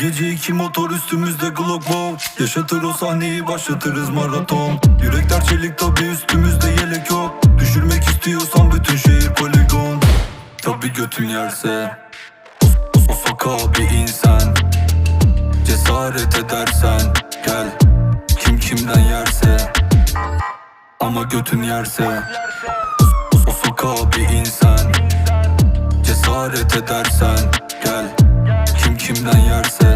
Gece 2 motor üstümüzde Glock wow. Yaşatır o sahneyi, başlatırız maraton. Yürekler çelik tabi, üstümüzde yelek yok. Düşürmek istiyorsan bütün şehir poligon. Tabi götün yerse o sokağa bir insan. Cesaret edersen gel, kim kimden yerse. Ama götün yerse o sokağa bir insan. Cesaret edersen gel, kim kimden yerse.